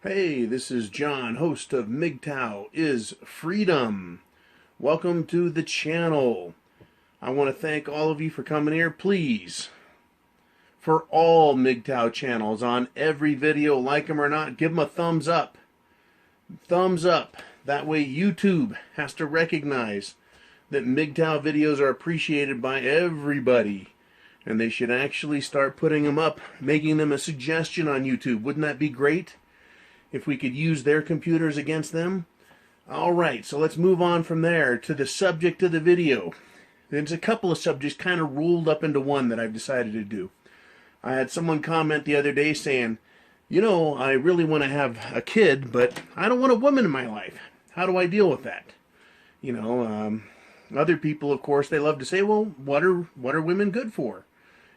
Hey, this is John, host of Mgtow is Freedom. Welcome to the channel. I want to thank all of you for coming here. Please, for all Mgtow channels, on every video, like them or not, give them a thumbs up. Thumbs up. That way YouTube has to recognize that Mgtow videos are appreciated by everybody. And they should actually start putting them up, making them a suggestion on YouTube. Wouldn't that be great? If we could use their computers against them. Alright, so let's move on from there to the subject of the video. There's a couple of subjects kind of rolled up into one that I've decided to do. I had someone comment the other day saying, you know, I really want to have a kid, but I don't want a woman in my life. How do I deal with that? You know, other people, of course, they love to say, well, what are women good for?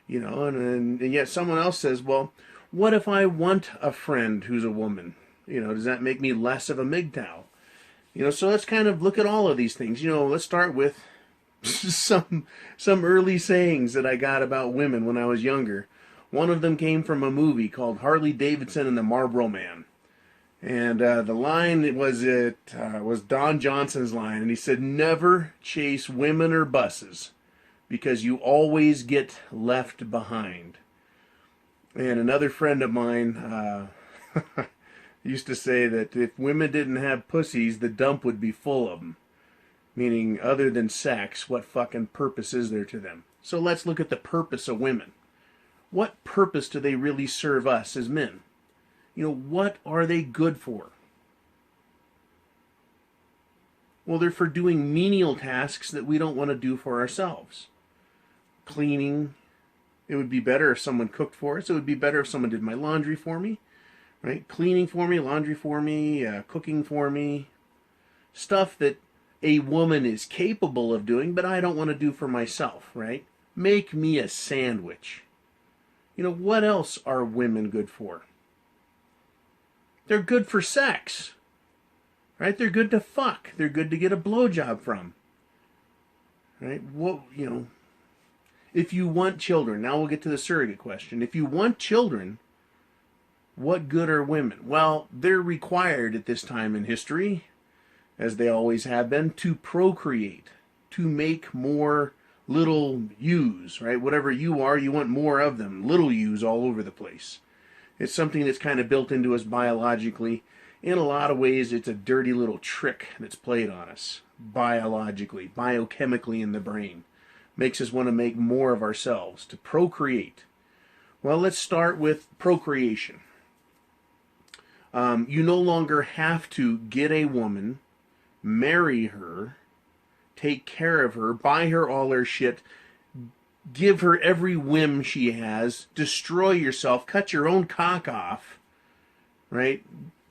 You know, and yet someone else says, well, what if I want a friend who's a woman? You know, does that make me less of a Mgtow? You know, so let's kind of look at all of these things. You know, let's start with some early sayings that I got about women when I was younger. One of them came from a movie called Harley Davidson and the Marlboro Man. And the line was Don Johnson's line, and he said, never chase women or buses because you always get left behind. And another friend of mine used to say that if women didn't have pussies, the dump would be full of them. Meaning, other than sex, what fucking purpose is there to them? So let's look at the purpose of women. What purpose do they really serve us as men? You know, what are they good for? Well, they're for doing menial tasks that we don't want to do for ourselves. Cleaning. It would be better if someone cooked for us. It would be better if someone did my laundry for me. Right? Cleaning for me, laundry for me, cooking for me. Stuff that a woman is capable of doing, but I don't want to do for myself, right? Make me a sandwich. You know, what else are women good for? They're good for sex. Right? They're good to fuck. They're good to get a blowjob from. Right? What, you know, if you want children, now we'll get to the surrogate question. If you want children, what good are women? Well, they're required at this time in history, as they always have been, to procreate, to make more little yous, right? Whatever you are, you want more of them, little yous all over the place. It's something that's kind of built into us biologically. In a lot of ways, it's a dirty little trick that's played on us, biologically, biochemically in the brain. Makes us want to make more of ourselves, to procreate. Well, let's start with procreation. You no longer have to get a woman, marry her, take care of her, buy her all her shit, give her every whim she has, destroy yourself, cut your own cock off, right?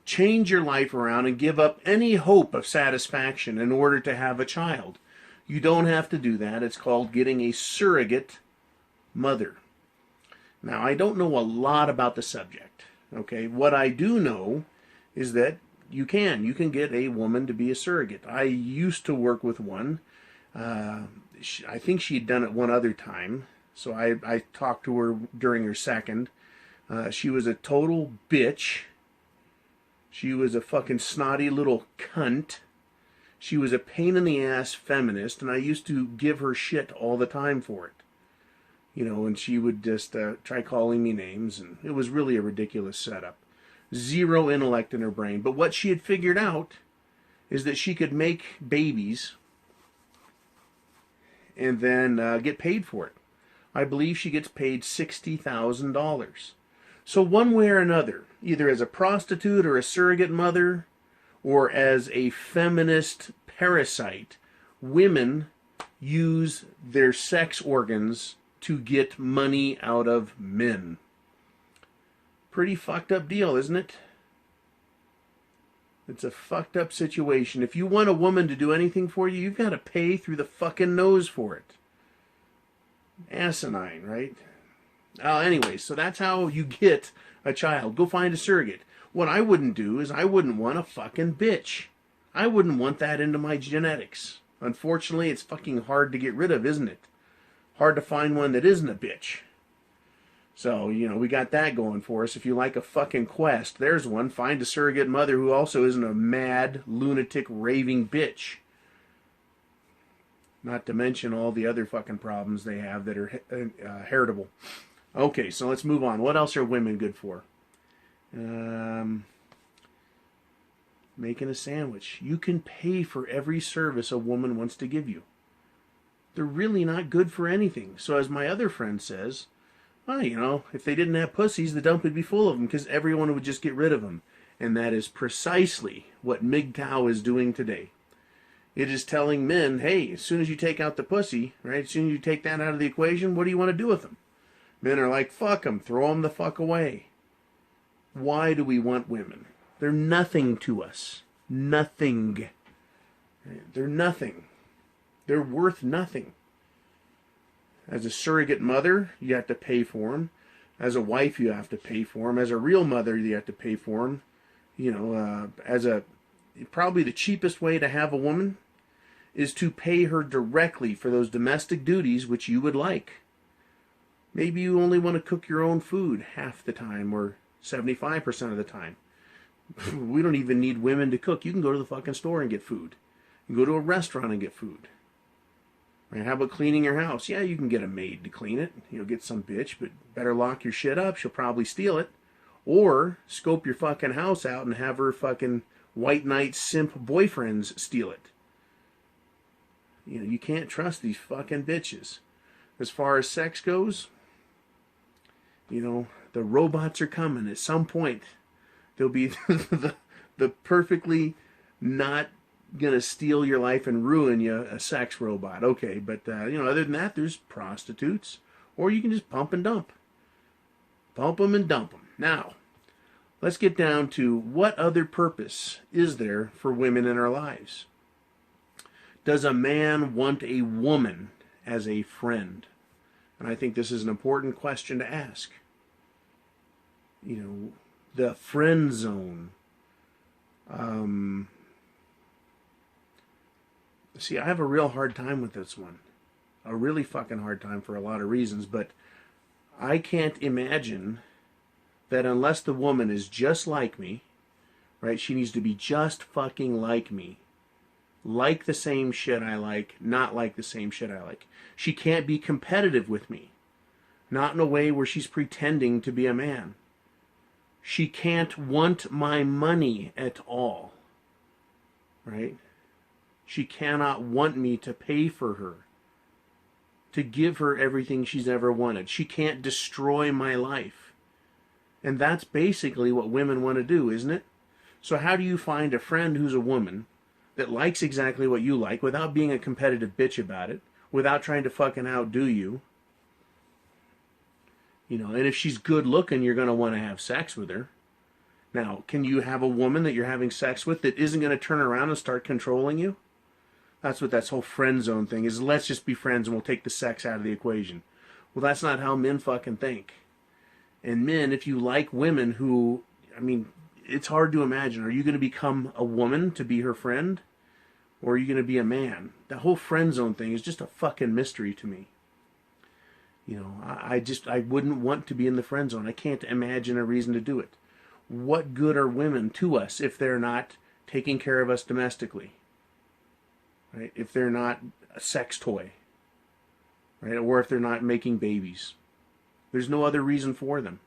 Change your life around and give up any hope of satisfaction in order to have a child. You don't have to do that. It's called getting a surrogate mother. Now, I don't know a lot about the subject. Okay, what I do know is that you can get a woman to be a surrogate. I used to work with one. I think she'd done it one other time, so I talked to her during her second. She was a total bitch. She was a fucking snotty little cunt. She was a pain-in-the-ass feminist, and I used to give her shit all the time for it. You know, and she would just try calling me names, and it was really a ridiculous setup. Zero intellect in her brain. But what she had figured out is that she could make babies and then get paid for it. I believe she gets paid $60,000. So one way or another, either as a prostitute or a surrogate mother, or as a feminist parasite, women use their sex organs to get money out of men. Pretty fucked up deal, isn't it? It's a fucked up situation. If you want a woman to do anything for you, you've got to pay through the fucking nose for it. Asinine, right? Anyway, so that's how you get a child. Go find a surrogate. What I wouldn't do is I wouldn't want a fucking bitch. I wouldn't want that into my genetics. Unfortunately, it's fucking hard to get rid of, isn't it? Hard to find one that isn't a bitch. So, we got that going for us. If you like a fucking quest, there's one. Find a surrogate mother who also isn't a mad, lunatic, raving bitch. Not to mention all the other fucking problems they have that are heritable. Okay, so let's move on. What else are women good for? Making a sandwich. You can pay for every service a woman wants to give you. They're really not good for anything. So as my other friend says, well, if they didn't have pussies, the dump would be full of them because everyone would just get rid of them. And that is precisely what Mgtow is doing today. It is telling men, hey, as soon as you take out the pussy, right, as soon as you take that out of the equation, what do you want to do with them? Men are like, fuck them, throw them the fuck away. Why do we want women? They're nothing to us. Nothing. They're nothing. They're worth nothing. As a surrogate mother, you have to pay for them. As a wife, you have to pay for them. As a real mother, you have to pay for them. Probably the cheapest way to have a woman is to pay her directly for those domestic duties which you would like. Maybe you only want to cook your own food half the time or 75% of the time. We don't even need women to cook. You can go to the fucking store and get food. You can go to a restaurant and get food. Right? How about cleaning your house? Yeah, you can get a maid to clean it. Get some bitch, but better lock your shit up. She'll probably steal it. Or scope your fucking house out and have her fucking white knight simp boyfriends steal it. You can't trust these fucking bitches. As far as sex goes, the robots are coming. At some point, they'll be the perfectly not gonna steal your life and ruin you a sex robot. Okay, but other than that, there's prostitutes, or you can just pump and dump. Pump them and dump them. Now, let's get down to what other purpose is there for women in our lives? Does a man want a woman as a friend? And I think this is an important question to ask. The friend zone. See, I have a real hard time with this one. A really fucking hard time for a lot of reasons, but I can't imagine that unless the woman is just like me, right? She needs to be just fucking like me. Like the same shit I like, not like the same shit I like. She can't be competitive with me. Not in a way where she's pretending to be a man. She can't want my money at all. Right? She cannot want me to pay for her. To give her everything she's ever wanted. She can't destroy my life. And that's basically what women want to do, isn't it? So how do you find a friend who's a woman that likes exactly what you like without being a competitive bitch about it, without trying to fucking outdo you? And if she's good looking, you're going to want to have sex with her. Now, can you have a woman that you're having sex with that isn't going to turn around and start controlling you? That's what that whole friend zone thing is. Let's just be friends and we'll take the sex out of the equation. Well, that's not how men fucking think. And men, if you like women who, it's hard to imagine. Are you going to become a woman to be her friend? Or are you going to be a man? That whole friend zone thing is just a fucking mystery to me. I wouldn't want to be in the friend zone. I can't imagine a reason to do it. What good are women to us if they're not taking care of us domestically? Right? If they're not a sex toy. Right? Or if they're not making babies. There's no other reason for them.